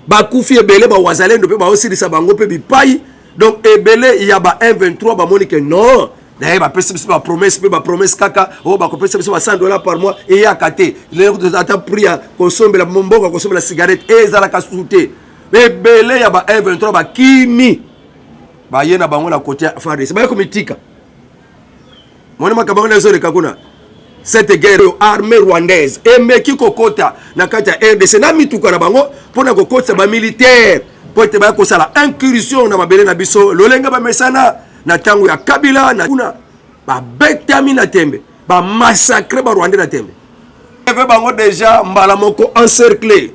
bakufi ebele ba wazalendo pe ba osilisa bango pe bipai. Donc ebele il y a ba 123 ba moni que non. D'ailleurs ba pesa ba promesse kaka oh ba kopesa biso ba $100 par mois et ya kate. Les ata prix à consommer la mbongo consommer la cigarette et za la kasute. Ebele ya ba 123 ba kimi. Ba yena bango la côté FARDC. Ba komitika. Moni makabanga na zone kakuna. Cette guerre armée rwandaise emeki kokota na kati ya RDC na mituka na bango pona kokota ba militaire po ete ba kosala incursion na mabele na biso lolenga ba mesana na tango ya Kabila na kuna ba betami na tembe ba massacre ba Rwanda na tembe eve bango déjà mbala moko encerclé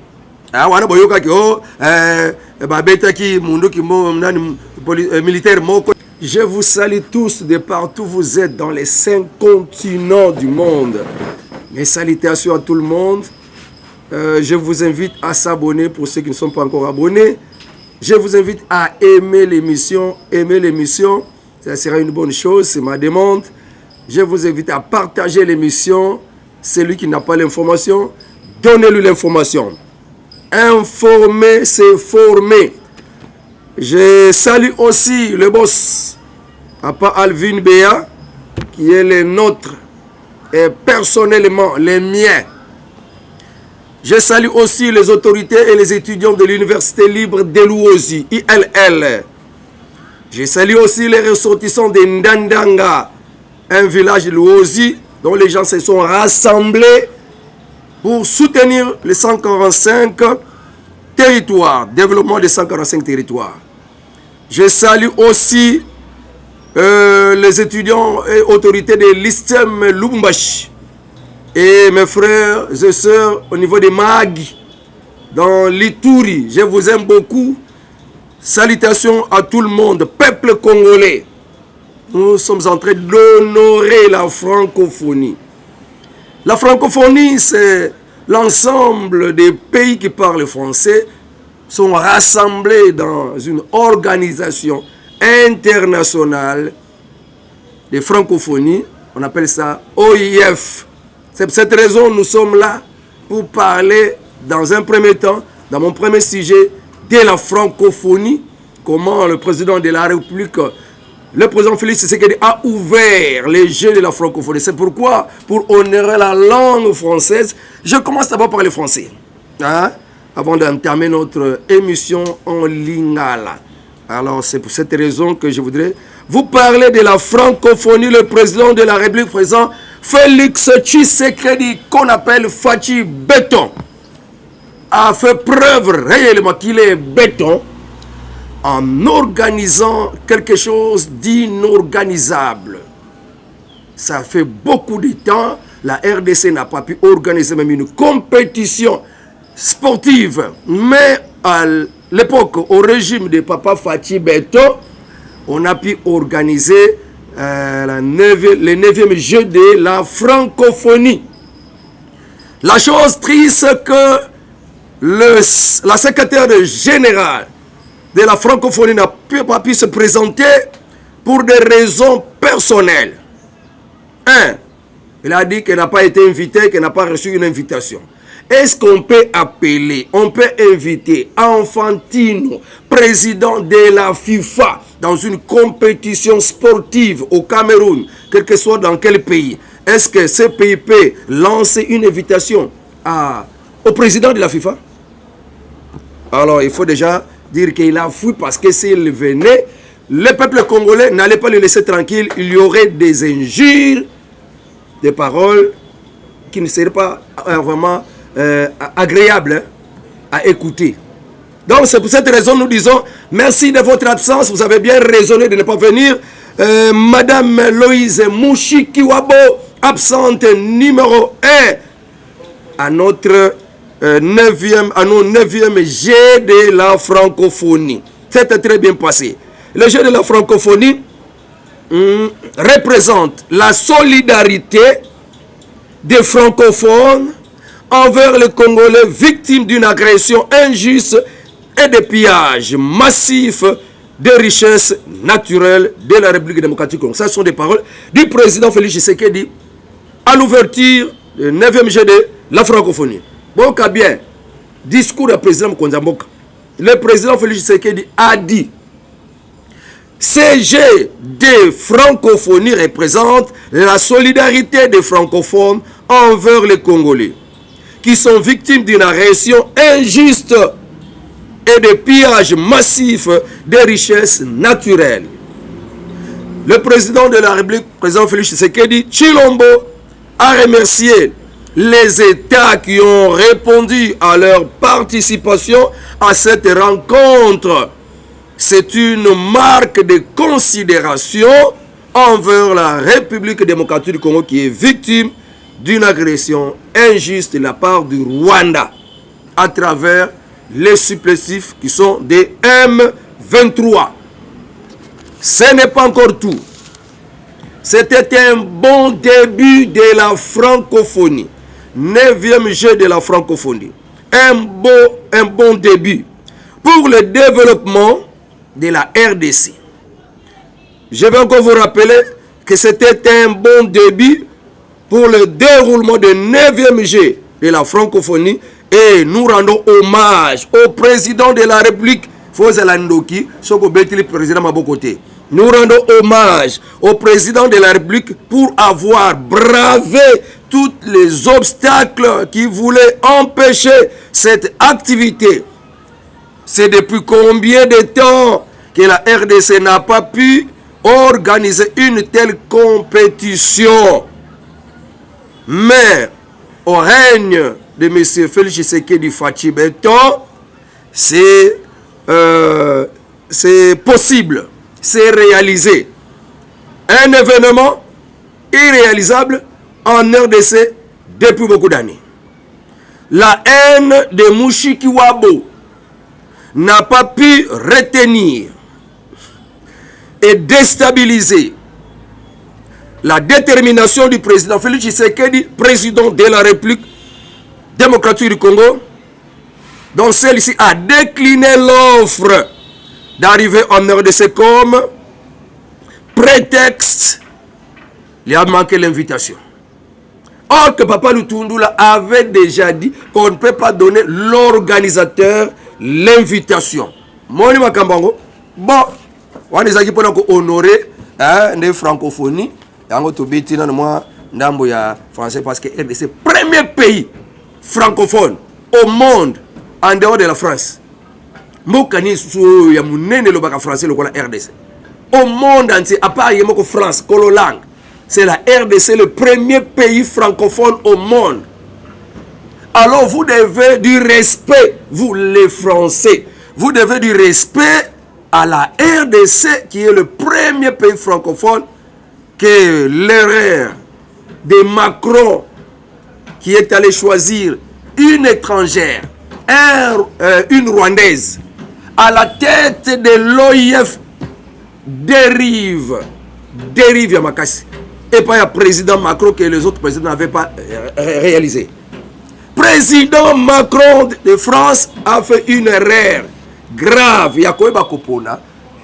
wana boyoka ki oh ba betaki mundu ki mo nani militaire moko. Je vous salue tous de partout vous êtes dans les 5 continents du monde. Mes salutations à tout le monde. Je vous invite à s'abonner pour ceux qui ne sont pas encore abonnés. Je vous invite à aimer l'émission. Aimer l'émission, ça sera une bonne chose, c'est ma demande. Je vous invite à partager l'émission. Celui qui n'a pas l'information, donnez-lui l'information. Informer, c'est former. Je salue aussi le boss, Papa Alvin Béa, qui est le nôtre et personnellement les miens. Je salue aussi les autorités et les étudiants de l'Université libre de Luozi, ILL. Je salue aussi les ressortissants de Ndandanga, un village de Luozi, dont les gens se sont rassemblés pour soutenir les 145 territoires, développement des 145 territoires. Je salue aussi les étudiants et autorités de l'ISTEM Lubumbashi et mes frères et sœurs au niveau des MAG dans l'Ituri. Je vous aime beaucoup. Salutations à tout le monde, peuple congolais. Nous sommes en train d'honorer la francophonie. La francophonie, c'est l'ensemble des pays qui parlent français sont rassemblés dans une organisation internationale de francophonie. On appelle ça OIF. C'est pour cette raison que nous sommes là pour parler dans un premier temps, dans mon premier sujet, de la francophonie. Comment le président de la République, le président Félix Tshisekedi a ouvert les jeux de la francophonie. C'est pourquoi, pour honorer la langue française, je commence d'abord par le français. Hein? Avant d'entamer notre émission en lingala. Alors c'est pour cette raison que je voudrais vous parler de la francophonie. Le président de la République présent, Félix Tshisekedi, qu'on appelle Fachi Béton, a fait preuve réellement qu'il est béton en organisant quelque chose d'inorganisable. Ça fait beaucoup de temps, la RDC n'a pas pu organiser même une compétition sportive, mais à l'époque, au régime de Papa Fachi Béton, on a pu organiser les 9e Jeux de la francophonie. La chose triste, c'est que la secrétaire générale de la francophonie n'a pas pu se présenter pour des raisons personnelles. Elle a dit qu'elle n'a pas été invitée, qu'elle n'a pas reçu une invitation. Est-ce qu'on peut appeler, on peut inviter Infantino, président de la FIFA, dans une compétition sportive au Cameroun, quel que soit dans quel pays? Est-ce que ce pays peut lancer une invitation au président de la FIFA? Alors il faut déjà dire qu'il a fui parce que s'il venait, le peuple congolais n'allait pas le laisser tranquille. Il y aurait des injures, des paroles qui ne seraient pas vraiment agréables à écouter. Donc c'est pour cette raison que nous disons merci de votre absence. Vous avez bien raisonné de ne pas venir. Madame Loïse Mouchikiwabo, absente numéro 1 à notre 9e G de la francophonie. C'était très bien passé. Le jeu de la francophonie représente la solidarité des francophones envers les Congolais victimes d'une agression injuste et de pillage massif des richesses naturelles de la République démocratique du Congo. Ce sont des paroles du président Félix Tshisekedi à l'ouverture du 9e G de la francophonie. Bon, bien, discours du président Konzamboka. le président Félix Tshisekedi a dit CGD francophonie représente la solidarité des francophones envers les Congolais qui sont victimes d'une agression injuste et de pillage massif des richesses naturelles. Le président de la République, président Félix Tshisekedi Tshilombo, a remercié les États qui ont répondu à leur participation à cette rencontre. C'est une marque de considération envers la République démocratique du Congo qui est victime d'une agression injuste de la part du Rwanda à travers les supplétifs qui sont des M23. Ce n'est pas encore tout. C'était un bon début de la francophonie. 9e jeu de la francophonie. Un bon début pour le développement de la RDC. Je vais encore vous rappeler que c'était un bon début pour le déroulement de 9e jeu de la francophonie et nous rendons hommage au président de la République, Fozala Ndoki, le président Mabokote. Nous rendons hommage au président de la République pour avoir bravé tous les obstacles qui voulaient empêcher cette activité. C'est depuis combien de temps que la RDC n'a pas pu organiser une telle compétition? Mais au règne de M. Félix Tshisekedi Fachi Beton, c'est possible, c'est réalisé. Un événement irréalisable en RDC depuis beaucoup d'années. La haine de Mushikiwabo n'a pas pu retenir et déstabiliser la détermination du président Félix Tshisekedi, président de la République démocratique du Congo, dont celle-ci a décliné l'offre d'arriver en RDC comme prétexte. Il a manqué l'invitation. Or que Papa Lutundula avait déjà dit qu'on ne peut pas donner l'organisateur l'invitation. Moni Makambango, bon, on est aquí pour honorer les francophonie. Yango to betina moi ndambo ya français parce que RDC premier pays francophone au monde en dehors de la France. Mokani so ya munene lo baka français le kola RDC. Au monde entier à part yemoko France kolo langue. C'est la RDC le premier pays francophone au monde. Alors vous devez du respect, vous les Français, vous devez du respect à la RDC qui est le premier pays francophone, que l'erreur de Macron qui est allé choisir une étrangère, une Rwandaise, à la tête de l'OIF dérive Yamakasi. Et pas le président Macron que les autres présidents n'avaient pas réalisé. Président Macron de France a fait une erreur grave. Yakoeba Kopona.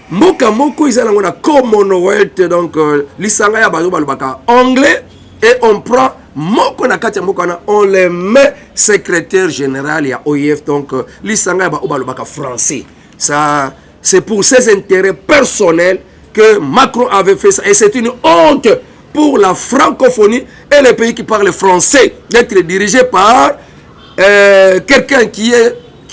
Moka moko izala ngona Commonwealth donc lisanga ya bazo balobaka anglais et on prend moko na kati moko na on les met secrétaire général ya OIF donc lisanga ya balobaka français. Ça c'est pour ses intérêts personnels que Macron avait fait ça et c'est une honte pour la francophonie et les pays qui parlent français d'être dirigé par quelqu'un qui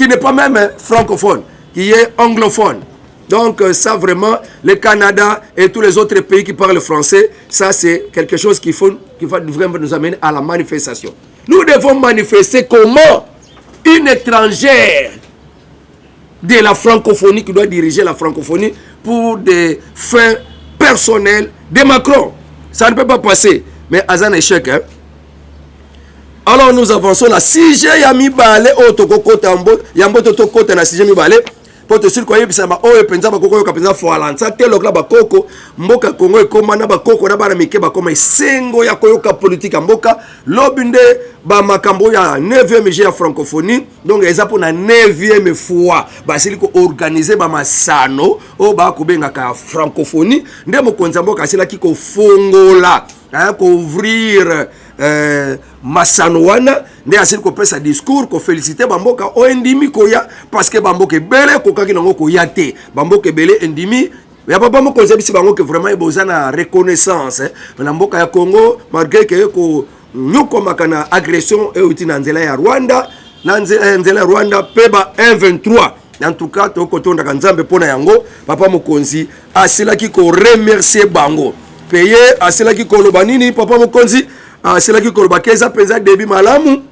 n'est pas même francophone, qui est anglophone. Donc ça vraiment, le Canada et tous les autres pays qui parlent français, ça c'est quelque chose qui va vraiment nous amener à la manifestation. Nous devons manifester comment une étrangère de la francophonie qui doit diriger la francophonie pour des fins personnelles de Macron. Ça ne peut pas passer. Mais à un échec, hein? Alors nous avançons là. Si j'ai yami balé otokoko tambo, yambo totoko na si j'ai mi balé. Pour te dire quoi, bisamba oyo penza bakoko yo kapenza foalanza telokla bakoko mboka Kongo ekoma na bakoko na bana mike bakoma isengo ya koyoka politique mboka lobinde ba makambo ya 9e jeu ya francophonie donc eza pour na 9e fois basili ko organiser ba masano o ba ko benga ka francophonie nde mokonza mboka sila ki ko fongola ko ouvrir masano wana nde asili kopesa discours ko féliciter bamboka o endimi koya parce que bamboka ebele kokaki nango koya te bamboka ebele endimi ya papa mokonzi bisi bango ke vraiment eboza na reconnaissance na mboka ya Congo malgré que ko nyokomaka na agression euti na nzela ya Rwanda na nzela ya Rwanda peba 123 en tout cas tokotonda kanzambe pona yango papa mokonzi asilaki ko remercier bango paye asilaki ko loba nini papa mokonzi asilaki ko loba keza penza debi malamu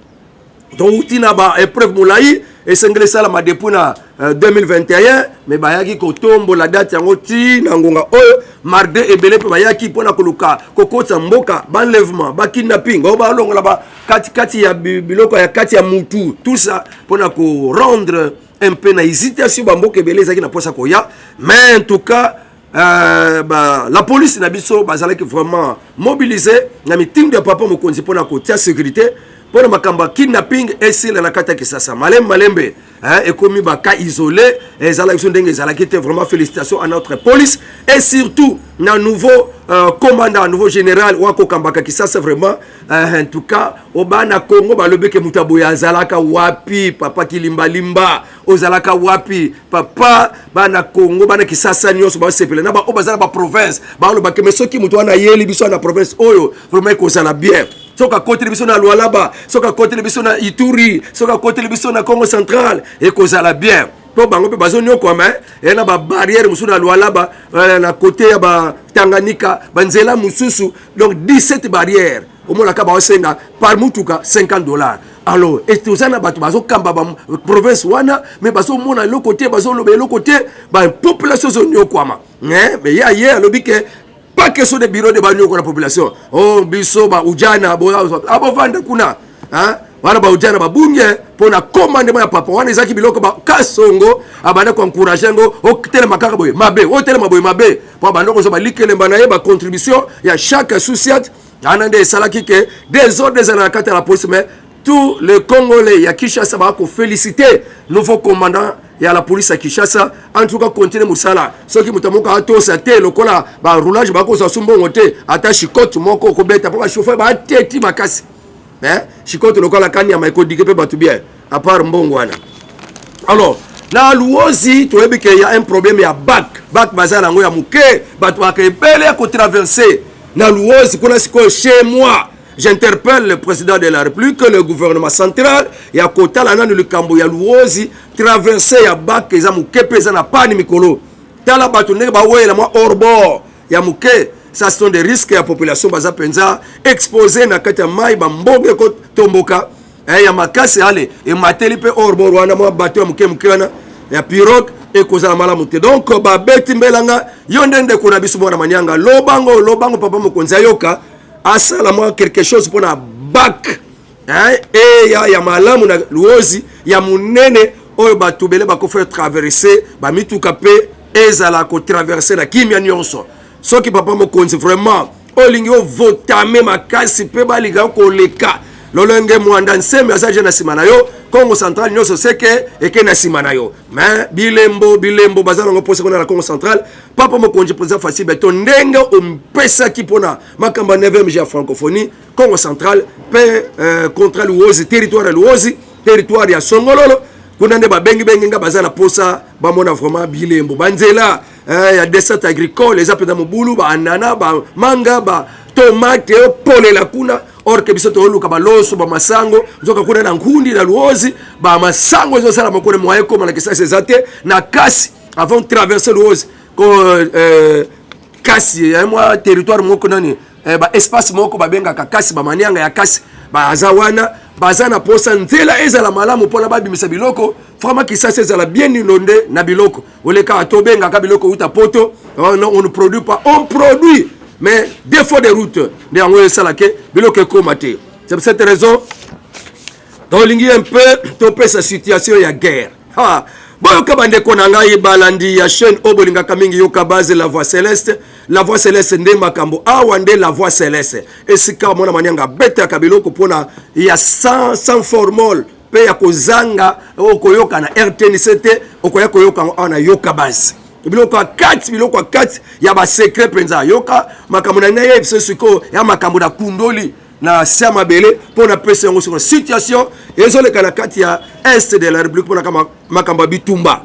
donc uti na ba épreuve mulai esengele sala ma depuis na 2021 mais bayaki ko tombo la date yango ti na ngonga oyo marde ebele pe bayaki pona koluka kokota mboka banlèvement ba kidnapping o ba longola ba kati ya biloko ya kati ya mutu tout ça pona ko rendre un peu na hésitation bamboka ebele zaki na posa koya mais en tout cas la police na biso bazalaki vraiment mobilisé na meeting de papa mokonzi pona ko tia sécurité pour makamba kidnapping et la kata Kisasa malembe et commis baka isolé et vraiment félicitations à notre police et surtout un nouveau commandant, un nouveau général wako kambaka Kisasa vraiment en tout cas au bana Congo balobeke mutaboya zalaka wapi papa kilimba limba ozalaka wapi papa bana Congo bana Kisasa nyonso ba sepele na ba obazala ba province ba lo bakeme soki mutu ana yeli biso na province oyo vraiment ko sala bien soka côté biso na Lualaba soka côté biso na Ituri soka côté biso na Congo central et ko sala bien to bango pe bazonyo comme et na ba barrière musu na Lualaba na côté ya ba Tanganyika banzela mususu donc 17 barrières au moins la ka ba osenga par mutuka $50 alors et tout ça na batu bazo kamba ba province wana mais bazo mona le côté bazo lobe le côté ba population zonyo kwama mais ya hier lobike pas question de bureau de banyo kwa la population oh biso ba ujana abo vanda kuna wana ba ujana ba bunge pona commandement ya papa wana ezaki biloko ba kasongo abanda ko encourager ngo o tele makaka boye mabe o tele maboye mabe po banda ko so ba likele mbana ye ba contribution ya chaque associate anande salaki ke des ordres de la carte à la police mais tous les Congolais ya Kinshasa ba ko féliciter nouveau commandant ya la police à Kinshasa en tout cas continuer musala soki mutamoka atosa te lokola ba roulage ba ko sa sumbongo te ata shikoto moko ko beta pa chauffeur ba teti makasi shikoto lokola kani ya maiko dikepe batu bien à part mbongo wana alors na luozi toyebi ke ya un problème ya bac bazala ngo ya muke batu akebele ko traverser na luozi kuna siko chez moi. J'interpelle le président de la République, le gouvernement central, ya kota la nanu le kambo ya luozi, traverser ya bac eza muke pesa na pani mikolo. Tala batu nenge ba wela moi hors bord ya muke, ça sont des risques ya population baza penza exposé na kati ya mai ba mbonge ko tomboka. Ya makasi ale e mateli pe hors bord wana moi bato ya muke wana ya pirogue et kozala malamu te. Donc ba beti mbelanga yondende kuna biso mwana manyanga lobango papa mokonzi ayoka asala moi quelque chose pour na bac et ya malamu na luozi ya munene oyo batubele bako faire traverser ba mituka pe ezala ko traverser na kimia nyonso soki papa mokonzi vraiment olingi o votame makasi pe baliga ko leka lolenge mwanda nsembe asaje na simana yo Congo central nyonso seke eke na simana yo mais bilembo bazala ngo pose kona la Congo central papa mokonzi président facile beto ndenge ompesa ki pona makamba 9e ya francophonie Congo central pe contre luozi territoire ya Songololo kuna nde babengi nga bazala posa bamona vraiment bilembo banzela ya desert agricole les apena mobulu ba anana ba manga ba tomate pole la kuna or que biso to luka ba loso ba masango nzoka kuna na nkundi na luozi ba masango zo sala makone moye comme na kisa sezate na kasi avant de traverser luozi ko kasi moi territoire moko nani ba espace moko ba benga ka kasi ba manianga ya kasi ba azawana bazana posa nzela ezala malamu pona babimisa biloko vraiment kisa sezala bien inondé na biloko oleka atobenga ka biloko uta poto non on ne produit pas on produit mais défaut de route de envoyer ça là que biloko komate c'est pour cette raison dans lingi un peu topé sa situation ya guerre bon kabande konanga balandi ya chaîne obolinga kamingi yoka base la voix céleste nde makambo awande la voix céleste esika mona manyanga beta kabiloko pona ya sans formol pe ya kozanga okoyoka na RTNCT okoya koyoka na yoka base biloko 4 ya ba secret penza yoka makambo na naye siko ya makambo na kundoli na Siama Belé pour na pesa yango sur situation ezoleka na kati ya est de la République pour na makamba bitumba.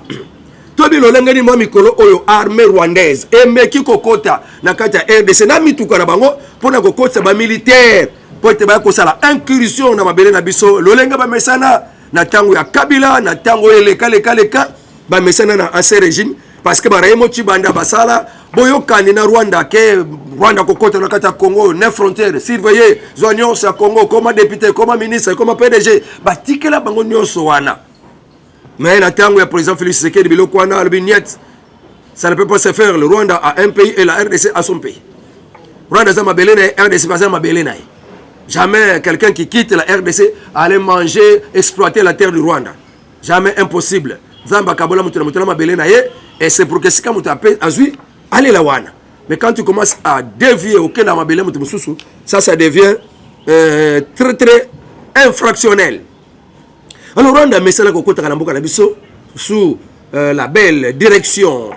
Tobi lolengeni mwa mikolo oyo armée rwandaise emeki kokota na kati ya RDC na mituka na bango pona kokota ba militaire po ete ba kosala incursion na mabele na biso lolenga ba mesana na tango ya Kabila na tango leka ba mesana na ancien régime parce que ba raimo chibanda basala boyokani na Rwanda ke Rwanda kokota na kati ya Congo ne frontière surveiller zone ya Congo comme député comme ministre comme PDG ba tikela bango nyonso wana. Mais la tango ya président Félix Tshisekedi biloko wana albiniette ça ne peut pas se faire. Le Rwanda a un pays et la RDC a son pays. Rwanda za mabele na RDC za mabele na. Jamais quelqu'un qui quitte la RDC aller manger, exploiter la terre du Rwanda. Jamais impossible. Zamba kabola mutuna mabele na ye et c'est pour que si kamuta appelle azui aller la wana. Mais quand tu commences à dévier au Kenya mabele mutu mususu, ça devient très infractionnel. Alors Rwanda mesala kokota kana mboka na biso sous la belle direction,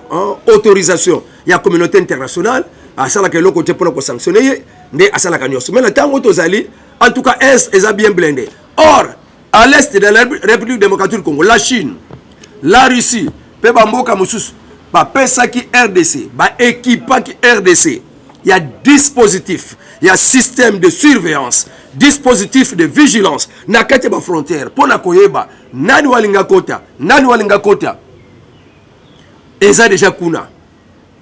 autorisation il y a communauté internationale à ça que le côté pour nous sanctionner mais à ça la cagnos mais le temps autosali en tout cas est bien blindé. Or à l'est de la République démocratique du Congo, la Chine, la Russie, pe ba mboka mususu ba pesa ki RDC, ba équipa ki RDC. Il y a dispositif, il y a système de surveillance, dispositif de vigilance na kati ba frontière pour na koyeba nani walinga kota eza déjà kuna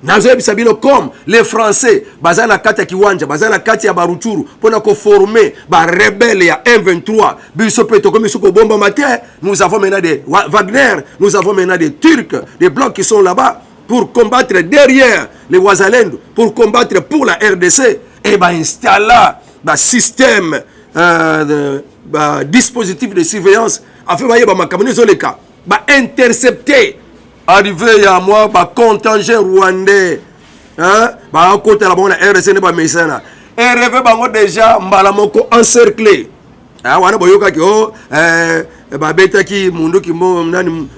nazo bisabilo comme les français bazana kati ya kiwanja bazana kati ya baruchuru pour na ko former ba rebelle ya M23 biso peto comme suko bomba matin. Nous avons maintenant des Wagner, nous avons maintenant des Turcs, des blocs qui sont là-bas pour combattre derrière les Wazalendo, pour combattre pour la RDC et bah installer bah système dispositif de surveillance afin bah makamoni zo les cas bah intercepter arrivé à moi bah contingent rwandais hein bah côté la bonne RDC ne bah mesana et rêve bah déjà mbala moko encerclé ah wana boyoka ki oh bah beta ki mundu ki mo nani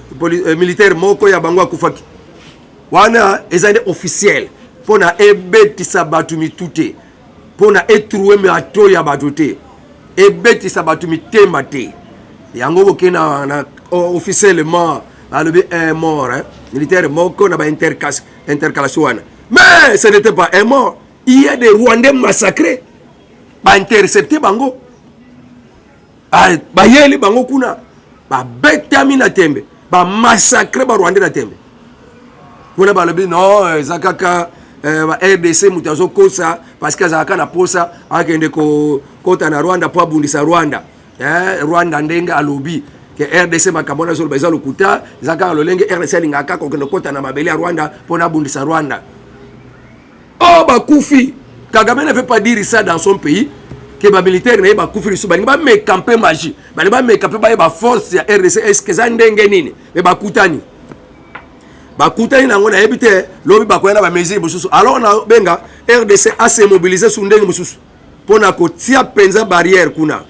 militaire moko ya bango akufaki wana ezane officiel pona ebetisa batu mitute pona etrouwe mi ato ya batute ebetisa batu mitemba te yango bokena na officiellement alobi un mort hein militaire moko na ba intercalation wana mais ce n'était pas un mort. Il y a des Rwandais massacrés ba intercepter bango ba yeli bango kuna ba betami na tembe ba massacrer ba Rwandais na tembe kuna ba lobi non zakaka RDC mutazo kosa parce que zaka na posa akende ko kota na Rwanda po abundisa Rwanda Rwanda ndenga alobi ke RDC makabona zo beza lokuta zaka lolenge RDC lingaka ko kota na mabele ya Rwanda po na abundisa Rwanda. Oh bakufi Kagame ne veut pas dire ça dans son pays que ba militaire ne ba kufi su ba me camper magie ba me camper ba force ya RDC est-ce que za ndenge nini me bakutani bakutani nango na ebite lobi bakoyana ba mesure mususu alors na benga RDC a se mobiliser sur ndenge mususu pona ko tia penza barrière kuna.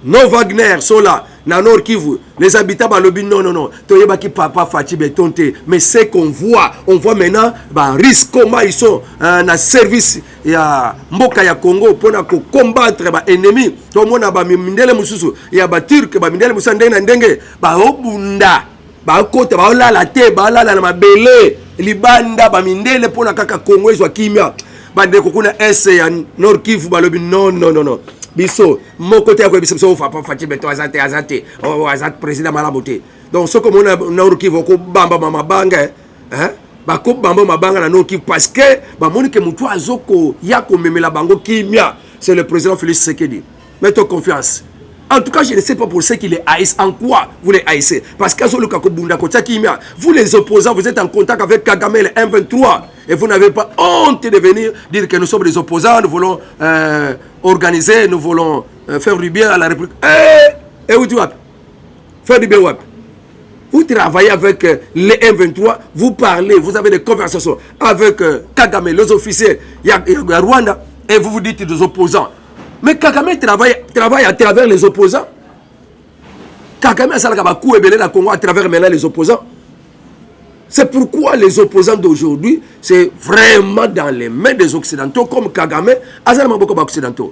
Nos Wagner sont là na Nord Kivu, les habitants balobi non toyeba ki papa Fati betonte mais c'est qu'on voit, on voit maintenant ba risque comment ils sont na service ya mboka ya Congo pona ko combattre ba ennemi to mona ba mindele mususu ya ba turc ba mindele mususu ndenge ba obunda ba kota ba lala te ba lala na mabele libanda ba mindele pona kaka Congo ezwa kimia bande ko kuna ese ya Nord Kivu balobi non biso mon côté ko biso so fa Fati beto azate o azate président malabote donc ce comme on Nord Kivu ko bamba mama banga ba ko bamba mabanga na Nord Kivu parce que ba monique mutu azoko ya ko memela bango kimia c'est le président Félix Tshisekedi. Mettez confiance. En tout cas, je ne sais pas pour ce qu'il est haïs. En quoi vous les haïssez? Parce que vous les opposants, vous êtes en contact avec Kagame, le M23. Et vous n'avez pas honte de venir dire que nous sommes des opposants, nous voulons organiser, nous voulons faire du bien à la République. Et où tu vas faire du bien? Vous travaillez avec les M23, vous parlez, vous avez des conversations avec Kagame, les officiers, il y a Rwanda, et vous vous dites des opposants. Mais Kagame travaille à travers les opposants. Kagame aébélé la Congo à travers maintenant les opposants. C'est pourquoi les opposants d'aujourd'hui, c'est vraiment dans les mains des Occidentaux, comme Kagame, Azal Maboko Occidentaux.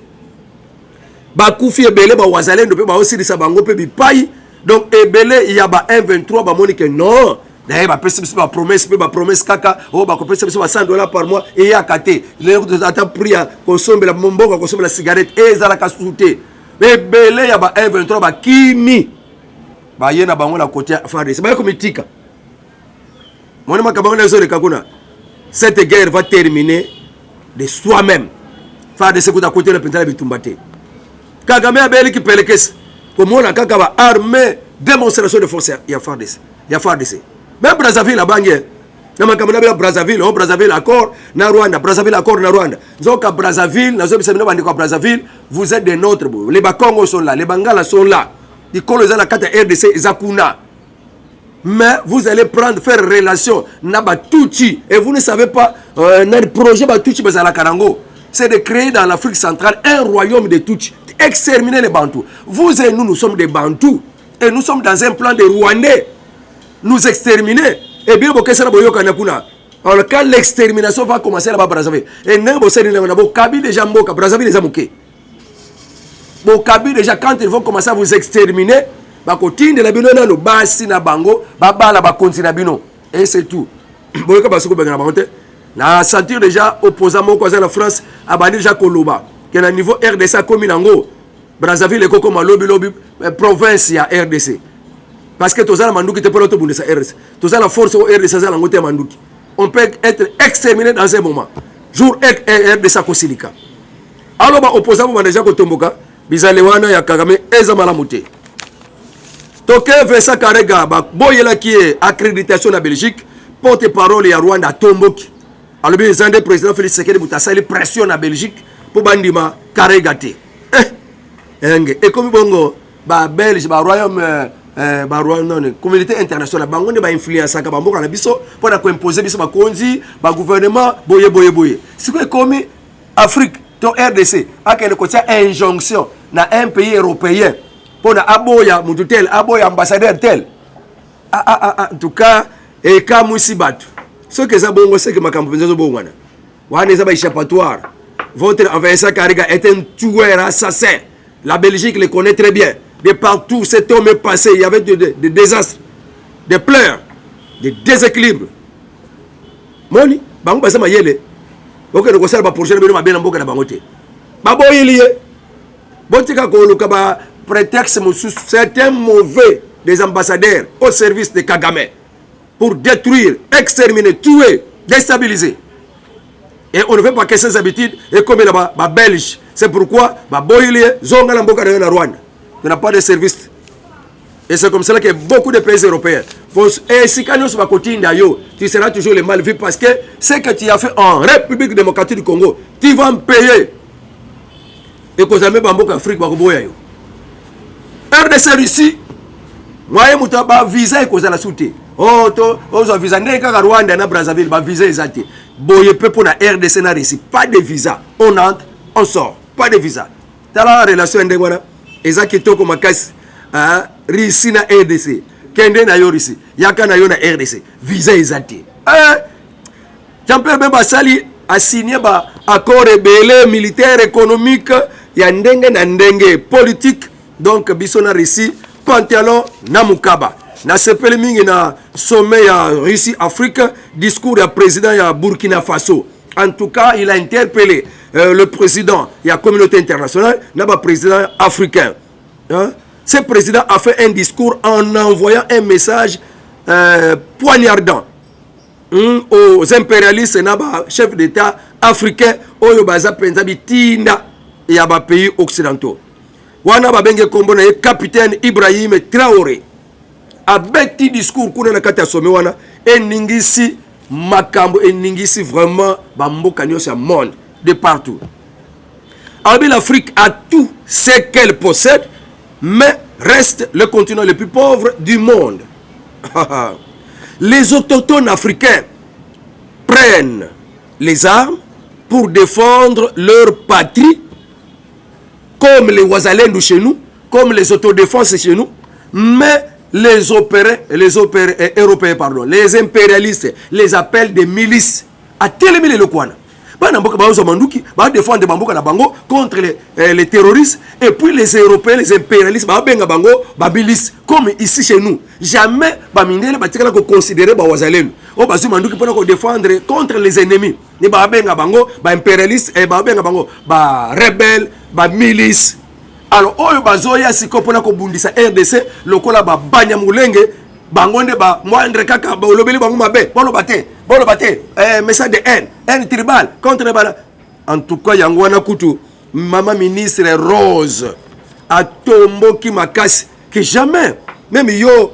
bakufi ebele ba wazalendo pe ba osilisa bango pe bipai. Donc ebele il y a ba M23 ba moni que non. D'ailleurs ba pesa biso ba promesse kaka o ba kopesa biso ba $100 par mois et ya kate. Les attend prix à consommer la momboko consommer la cigarette et za la kasouté. Ebele ya ba M23 ba kimi. Ba yena bango na côté FARDC. Ba komitika. Moni makabanga na zo de kakuna. Cette guerre va terminer de soi-même. FARDC kuta côté le pentala bitumbate. Kagame abeli ki pelekes. Comme on a kaka ba armée démonstration de force ya FARDC. Ya FARDC. Même Brazzaville la bangue. Na makamana bela Brazzaville, on Brazzaville accord na Rwanda, Brazzaville accord na Rwanda. Zoka Brazzaville, na zobi semina bandi ko Brazzaville, vous êtes des nôtres. Les Bakongo sont là, les Bangala sont là. Les colons la carte RDC Zakuna. Mais vous allez prendre faire relation na Batuchi et vous ne savez pas na projet Batuchi bazala Karango. C'est de créer dans l'Afrique centrale un royaume de Tutsi, exterminer les Bantous. Vous et nous sommes des Bantous et nous sommes dans un plan de Rwandais. Nous exterminer. Et bien, alors, quand l'extermination va commencer là-bas, Brazzaville, et Kabi déjà Mboka, Brazzaville déjà Mouké. Kabi déjà, quand ils vont commencer à vous exterminer, Bakotine de la Bino, no Basi na Bango, Babala Bakonti na Bino. Et c'est tout. La ceinture déjà opposant à la France, a banni déjà Koloba. Que le niveau RDC comme Nango, Brazzaville est comme lobby province ya RDC. Parce que tous les mandouki te pour l'autobus de RDC. Tous la force au RDC la ngote mandouki. On peut être exterminé dans un moment. Jour RDC Kosilika. Alors ba opposant mo déjà ko tomboka, bizalewana ya Kagame ezamala muté. Toke Vesa Karega ba boyela qui est accréditation na Belgique, porte-parole ya Rwanda tomboki. Alors bien Zande président Félix Tshisekedi butasali pression na Belgique pour bandima Karega te. Et comme bongo ba Belge ba royaume non, communauté internationale bango ne ba influence ka bamboka na biso pour na ko imposer biso ba konzi ba gouvernement boye si ko comme Afrique to RDC akene ko tia injonction na un pays européen pour na aboya mutu tel aboya ambassadeur tel en tout cas et ka musibatu ce que ça bongo c'est que makambo penzo bongwana wana za ba échappatoire. Votre Vesa Karega est un tueur assassin. La Belgique le connaît très bien. De partout, cet homme est passé. Il y avait des désastres, des pleurs, des déséquilibres. Moni, bango basa mayele. Ok, nous conseillons pour gérer ma bien en boka na bangote. Babo yeliye. Botika ko luka ba prétexte moussous. C'est un mauvais des ambassadeurs au service de Kagame pour détruire, exterminer, tuer, déstabiliser. Et on ne veut pas que ces habitudes et comme là-bas, belge. C'est pourquoi Babo yeliye zonga na boka na Rwanda. Il n'y a pas de service. Et c'est comme cela que beaucoup de pays européens. Et si tu seras toujours le mal vu parce que ce que tu as fait en République démocratique du Congo, tu vas me payer. Et que ça me bamboka Afrique, RDC Russie, moi, je suis visa et que ça la soute. Oh, tu as visa. N'est-ce Rwanda na Brazzaville, visa exact. Boye peu pour la RDC na Russie. Pas de visa. On entre, on sort. Pas de visa. Tu as la relation avec moi. Ezaki toko makasi Russie na RDC kende na yo Russie yaka na yo na RDC visa ezati Jean-Pierre Bemba Sali a signé ba accord rebelle militaire économique ya ndenge na ndenge politique donc biso na Russie pantalon na mukaba na sepeli mingi na sommet ya Russie Afrique discours ya président ya Burkina Faso. En tout cas, il a interpellé le président et la communauté internationale, le président africain. Hein? Ce président a fait un discours en envoyant un message poignardant aux impérialistes et aux chefs d'État africains aux pays occidentaux. Wana babenge kombo na capitaine Ibrahim Traoré. Avec ce discours qu'on a kata sommet wana eningisi makambo eningisi vraiment bamboka nyonso ya monde de partout. Alors l'Afrique a tout ce qu'elle possède, mais reste le continent le plus pauvre du monde. Les autochtones africains prennent les armes pour défendre leur patrie, comme les Ouazalens de chez nous, comme les autodéfenses chez nous, mais les Européens, les impérialistes les appellent des milices. À tel le Kwana. bana mboka bazo manduki ba défendre bamboka na bango contre les terroristes et puis les Européens les impérialistes ba benga bango babilis comme ici chez nous jamais ba mindele ba tikala ko considérer ba wazalendo o bazo manduki pona ko défendre contre les ennemis ni ba benga bango ba impérialistes et ba benga bango ba rebelles ba milices. Alors oyo bazoya siko pona ko bundisa RDC lokola ba banya mulenge bangonde ba moindre kaka ba lobeli bango mabe bolo bate message de haine tribal contre bala. En tout cas yango wana kutu mama ministre Rose a tomboki makasi que jamais même yo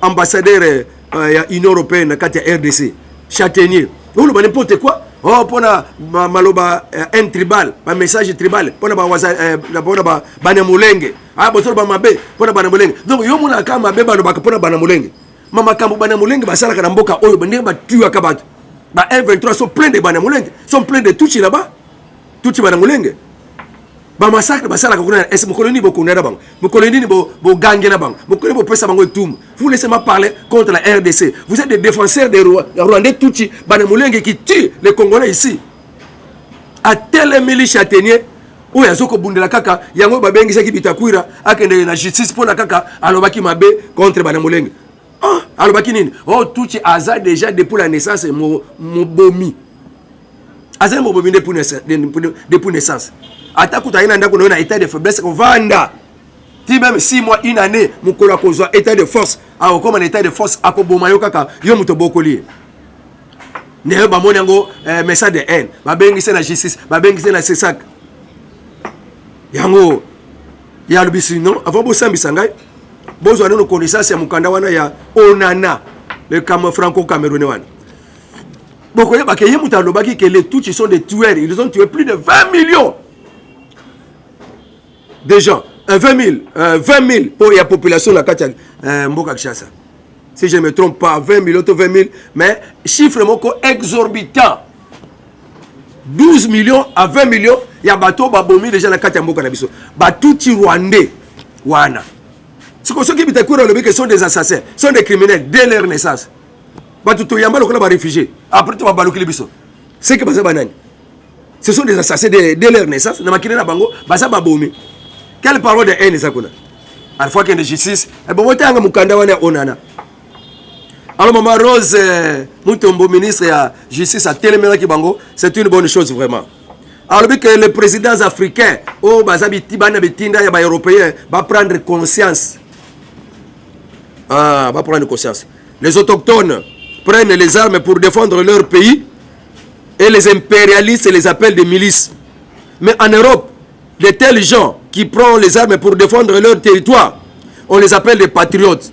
ambassadeur ya Union européenne kati ya RDC Châtaignier olo ba n'importe quoi oh pona maloba haine tribal ba message tribal pona ba waza pona ba banamulenge bosolo ba mabe pona banamulenge donc yo mona kama mabe balo ba pona banamulenge mama kambo banamulenge basala kana mboka oyo bande ba tuya ka bato ba M23 sont pleins de banamulenge sont pleins de tuchi là-bas tuchi banamulenge ba massacre basala ka kuna est mukoloni bokuna na bango mukoloni ni bo gange na bango mukoloni bo pesa bango tum. Vous laissez-moi parler contre la RDC. Vous êtes des défenseurs des Rwandais tuchi banamulenge qui tuent les Congolais ici à tel milice Châtaignier ou yazoko bundela kaka yango babengisa ki bitakwira akende na justice pour la kaka alobaki mabe contre banamulenge. Alobaki nini? Oh tuchi aza déjà depuis la naissance mo bomi. Aza mo bomi depuis naissance. Atakuta ina ndako na état de faiblesse ko vanda. Ti même 6 mois une année mukolo kozwa état de force a comme un état de force akoboma yo kaka yo muto bokoli. Ne ba monango message de haine. Ba bengisa na justice, ba bengisa na CESAC. Yango ya lubisi non avant bo sambisa ngai. Bozo ana no connaissance ya mukanda wana ya Onana le franco-camerounais wana. Boko ya bakeye mutalo baki que les Tutsis sont des tueurs, ils ont tué plus de 20 millions de gens. 20 000 pour la population de la Katia Mboka Kishasa. Si je ne me trompe pas, 20 000, 20 000, mais chiffre exorbitant. 12 millions à 20 millions, il y a bateau babomi déjà la Katia Mboka Nabiso. Batouti Rwandais, Wana. Ce qui est courant, ce sont des assassins, sont des criminels dès leur naissance. Batouto Yamba, le club réfugié. Après, tu vas baloquer les bisous. C'est que ce sont des assassins dès leur naissance. Namakine na bango, basa babomi. Quelle parole de haine est ça qu'on a? À la fois qu'il y a de justice, et bon, on mukanda wana onana. Alors maman Rose, Moutombo ministre de la justice à Téléméra Kibango, c'est une bonne chose vraiment. Alors que les présidents africains, oh bazabi tibana betinda ya ba européens, va prendre conscience. Va prendre conscience. Les autochtones prennent les armes pour défendre leur pays et les impérialistes les appellent des milices. Mais en Europe, de tels gens qui prennent les armes pour défendre leur territoire, on les appelle des patriotes.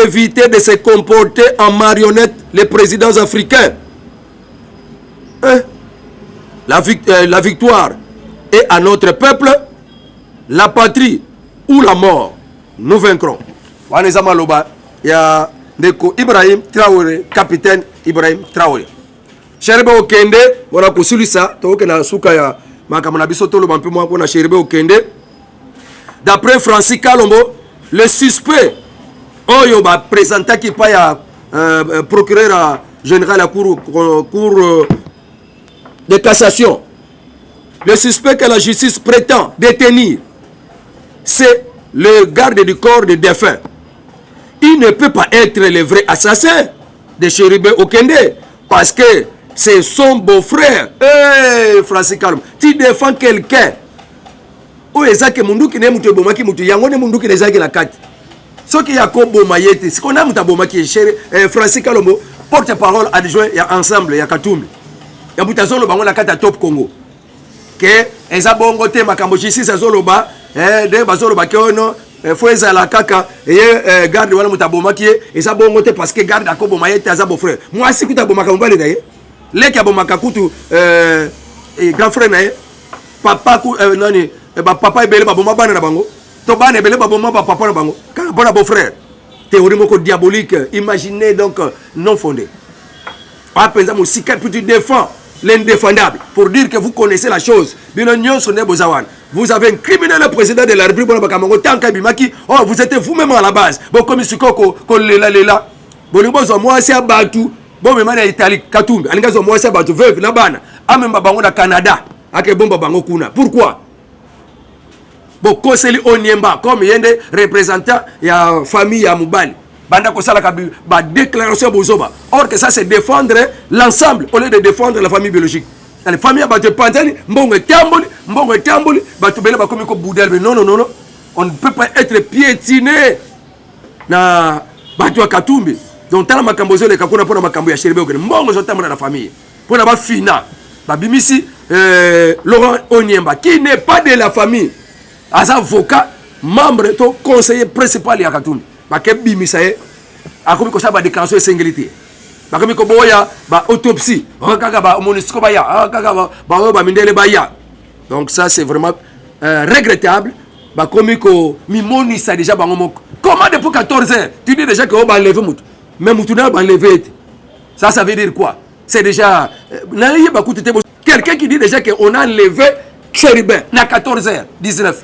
Évitez de se comporter en marionnettes les présidents africains. La victoire est à notre peuple, la patrie ou la mort. Nous vaincrons. Il y a Ibrahim Traoré, capitaine Ibrahim Traoré. Cherbe Okende, voilà pour celui-là, d'après Francis Kalombo, le suspect, Oyoba présenté qui paye à procureur général à la cour de cassation. Le suspect que la justice prétend détenir, c'est le garde du corps de défunt. Il ne peut pas être le vrai assassin de Cherbe Okende parce que c'est son beau-frère. Francis Kalom, tu défends quelqu'un. Oh, ezake munduki ne mutu bomaki mutu yango ne munduki ne zaki la kati. Ce qui a kobo mayete, ce qu'on a muta bomaki chéri Francis Kalombo, porte-parole adjoint ya ensemble ya Katumbi. Ya mutazolo bango la kati Top Congo. Que ezabongo te makambo justice azoloba de bazoloba ke ono Foueza la kaka et garde wala mutabomaki ezabongo te parce que garde akobo mayete azabo frère. Moi si kuta bomaka mbale daye. Les qui bomaka kutu grand frère nae papa ku nani papa ebele baboma bana na bango to bana ebele baboma papa na bango quand bon beau frère théorie moko diabolique imaginez donc non fondé pas pensa mo sika puis tu défends l'indéfendable pour dire que vous connaissez la chose binonyo sonne bozawan vous avez incriminé le président de la République pour bakamango tanka bimaki oh vous êtes vous-même à la base bon comme sikoko ko lela bon bozo moi c'est abatu bon même en Italie Katumbi alingazo moi c'est abatu veuve na bana amemba bango na Canada ake bomba bango kuna. Pourquoi? Bon, Koseli Onyemba comme yende représentant ya famille ya Mubali banda kosala kabi ba déclaration bozoba. Or que ça c'est défendre l'ensemble au lieu de défendre la famille biologique. La famille ba te pantani mbongo tamboli ba to bele ba komi ko boudel. Non non non non. On ne peut pas être piétiné na batu ya Katumbi. Donc tala makambo zo le kakuna pona makambo ya Chéribe okene mbongo zo tamona na famille. Pona ba fina ba bimisi Laurent Onyemba qui n'est pas de la famille. As avocat, membre to conseiller principal ya Katumbi. Ba ke bimisaye akomi ko sa ba déclaration de singulité. Ba komi ko boya ba autopsie, kaka ba monisco ba ya, kaka ba mindele ba ya. Donc ça c'est vraiment regrettable. Ba komi ko mi monisa déjà bango moko. Comment depuis 14 heures, tu dis déjà que on va enlever mutu. Mais mutu na ba enlever. Ça veut dire quoi? C'est déjà quelqu'un qui dit déjà que on a enlevé Chéribin na 14h19.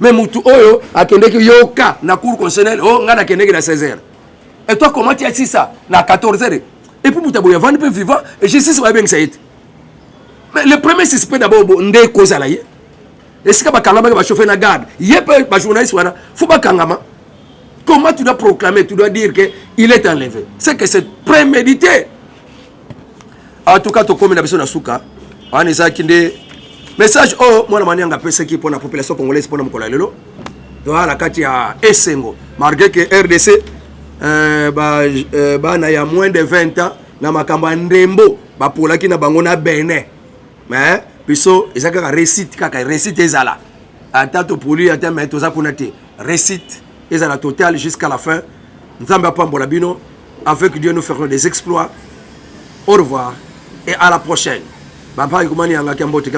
Mais Moutou Oyo a kende ki yoka na cour constitutionnelle oh nga na kende ki na 16h. Et toi comment tu as dit ça na 14h? Et puis Moutabo ya vendre peu vivant et justice va bien que ça est. Mais le premier suspect d'abord ndé cause la yé. Est-ce que ba kangama ba chauffer na garde? Yé pas ba journaliste wana faut ba kangama. Comment tu dois proclamer, tu dois dire que il est enlevé. C'est que c'est prémédité. En tout cas, tu comme la personne à Souka, on est ça qui dit message oh moi la manière nga pesa qui pour la population congolaise pour mon lelo. Donc la kati ya Essengo malgré que RDC ba na ya moins de 20 ans na makamba ndembo ba polaki na bango na Benin. Mais biso ezaka récite kaka récite ezala. Atato poli ata mais toza kunate récite ezala total jusqu'à la fin. Nzamba pambola bino avec Dieu nous ferons des exploits. Au revoir et à la prochaine. Baba ikumani anga Kiambote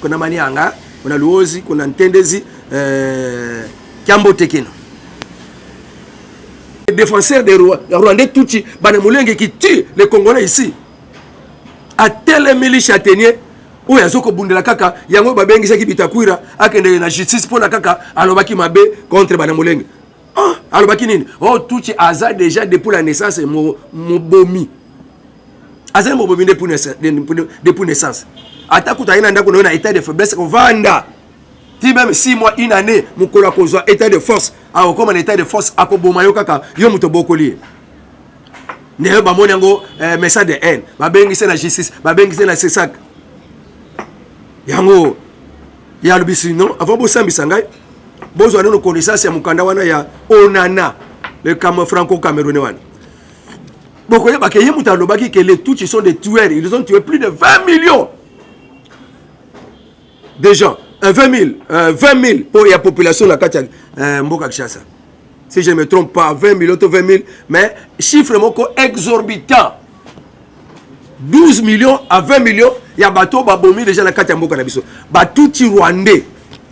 kuna mani anga kuna luozi kuna ntendezi Kiambote kino. Les défenseurs des Rwandais Tutsi Banemulenge qui tue les Congolais ici. A tel milice atenier ou yazoko bundela kaka yango babengisa ki bitakwira akende na justice pour la kaka alobaki mabe contre Banemulenge. Oh alobaki nini? Oh Tutsi aza déjà depuis la naissance mobomi. Azan mobomi depuis naissance. Atakuta ina ndako na état de faiblesse ko vanda. Ti même 6 mois une année mukolo akozwa état de force a comme un état de force akoboma yo kaka yo muto bokoli. Ne ba monango message de haine. Ba bengise na justice, ba bengise na sesak. Yango ya lubisi non avant bo sambisa ngai. Bozo ana no connaissance ya mukanda wana ya Onana le franco-camerounais wana. Beaucoup de que les Tutsis sont des tueurs. Ils ont tué plus de 20 millions de gens. 20 000 pour la population de la Katia Mboka Kishasa. Si je ne me trompe pas, 20 000, 20 000. Mais chiffre exorbitant. 12 millions à 20 millions. Il y a bateau babomi déjà la Katia Mboka Nabiso. Batouti Rwandais.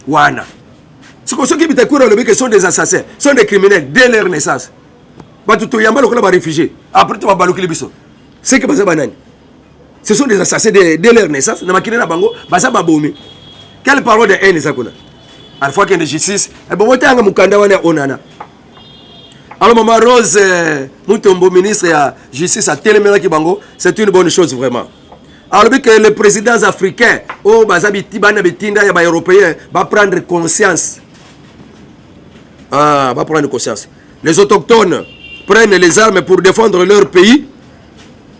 Wana. Ce qui sont des assassins, sont des criminels dès leur naissance. Réfugiés. Après, tu vas baloquer les bisous. C'est que ce sont des assassins dès leur naissance. Quelle parole de haine est ça? À la fois qu'il y a de justice, alors, Maman Rose, mon ministre de la Justice à Téléméra Kibango, c'est une bonne chose vraiment. Alors que les présidents africains, européens, vont prendre conscience. Va prendre conscience. Les autochtones prennent les armes pour défendre leur pays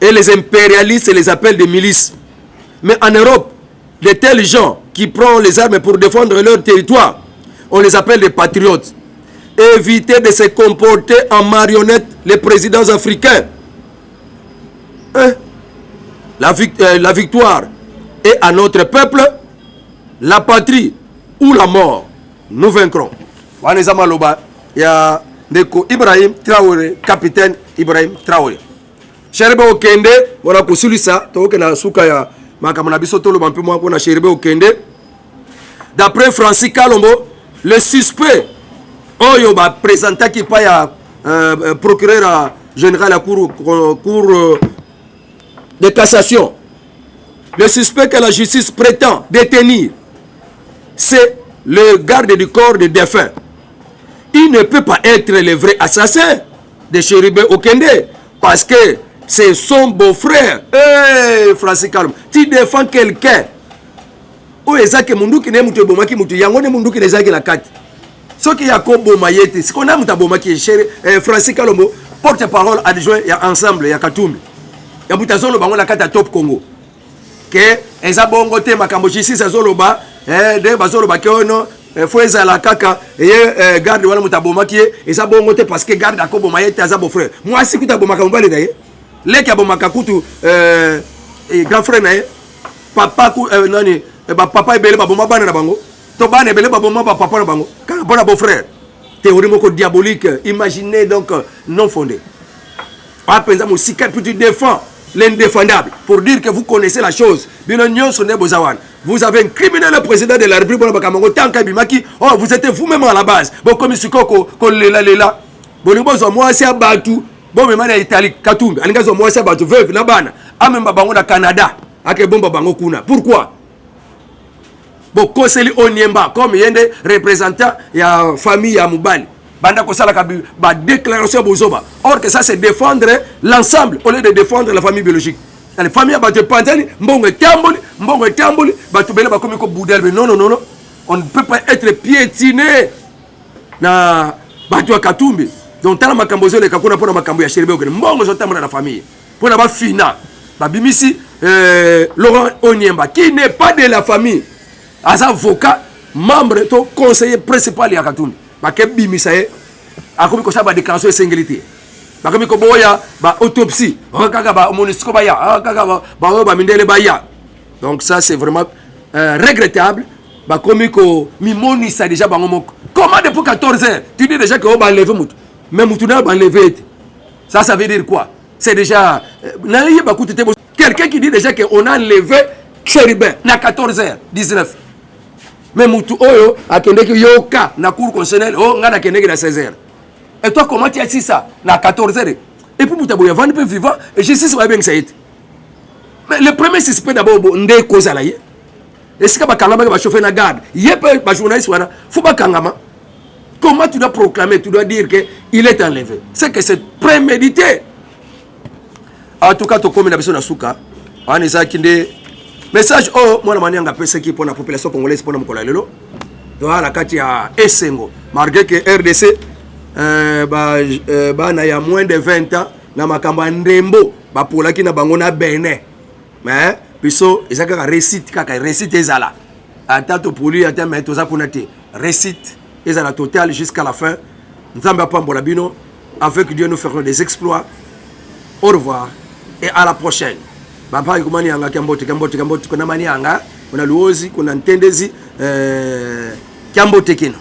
et les impérialistes les appellent des milices. Mais en Europe, de tels gens qui prennent les armes pour défendre leur territoire, on les appelle des patriotes. Évitez de se comporter en marionnettes les présidents africains. Hein? La victoire est à notre peuple, la patrie ou la mort. Nous vaincrons. Il y a Ibrahim Traoré, capitaine Ibrahim Traoré. Chéribe Okende, on a consulté ça. D'après Francis Kalombo, le suspect, Oyo va présenter qui paye à procureur général à la cour de cassation. Le suspect que la justice prétend détenir, c'est le garde du corps de défunt. Il ne peut pas être le vrai assassin de Chéribe Okende parce que c'est son beau-frère. Hey, Francis Kalom, tu défends quelqu'un. Oh, ezake munduki ne mutu bomaki mutu yango ne munduki ne zaki la kati. Ce qui y a comme bomayete, ce qu'on a muta bomaki chéri Francis Kalombo, porte-parole adjoint ya ensemble ya Katumbi. Ya mutazolo bango la kati Top Congo. Que eza bongo te makambo ici ça zoloba de bazoloba ke ono faut ezala kaka et garde wala muta bomaki eza bongo te parce que garde akobo mayete aza beau frère. Moi si kuta bomaka mbale daye. Leki ya bomaka kutu grand frère naye papa ku nani papa ebele ba boma bana na bango to bana ebele ba boma ba papa na bango quand bon beau frère théorie moko diabolique imaginez donc non fondé pas pensa mo sikap tu défends l'indéfendable pour dire que vous connaissez la chose bino nyonso ne bozawan vous avez incriminé le président de la République pour bakamango tanka bimaki oh vous êtes vous-même à la base bon comme sikoko ko lela bolingo zo moi c'est abatu bon mais mana Italie Katumbi alinga zo moi c'est abatu veuve na bana amemba bango na Canada ake bomba bango kuna pourquoi bon koseli onyemba comme yende représentant ya famille ya mubali banda kosala ka ba déclaration bozoba or que ça c'est défendre l'ensemble au lieu de défendre la famille biologique la famille ba te pantani mbongo tamboli ba tubele ba komi ko boudel non on ne peut pas être piétiné na batu ya Katumbi donc tala makambo zo le kakuna pona makambo ya sheribe okene mbongo zo tamona na famille pona ba fina ba bimisi Laurent Onyemba qui n'est pas de la famille as avocat membre to conseiller principal ya Katumbi baké bimisaye akomi ko saba déclaration singulité bakomi ko boya ba autopsie kaka ba monisco ba ya kaka ba mindele ba ya donc ça c'est vraiment regrettable bakomi ko mimoni ça déjà bango moko comment depuis 14 heures tu dis déjà que on va enlever mutu mais mutu na ba enlever ça veut dire quoi c'est déjà quelqu'un qui dit déjà que on a enlevé Chéribin na 14h19 mais mutu oyo akendeki yoka na cour constitutionnelle oh ngana kendeki na 16h et toi comment tu as dit ça na 14h et puis mutaboya vendre peu vivant et justice va bien que ça été mais le premier suspect d'abord ndé cause la yé est-ce que ba kangama ba chauffeur na garde yépe ba journaliste wana faut ba kangama comment tu dois proclamer tu dois dire que il est enlevé c'est que c'est prémédité en tout cas to comme na biso na suka ani ça kinde message oh moi na manianga pesa qui pour la population congolaise pour mokolo lelo to ala kati ya Esengo malgré que RDC ba na ya moins de 20 ans na makamba ndembo ba polaki na bango na Benin mais biso ezaka récite ezala atato poli ata mais toza kuna te récite ezala total jusqu'à la fin nzamba pambola bino avec Dieu nous ferons des exploits au revoir et à la prochaine. Baba ikumani anga kambote kuna mani anga kuna luozi kuna ntendezi kambote kino.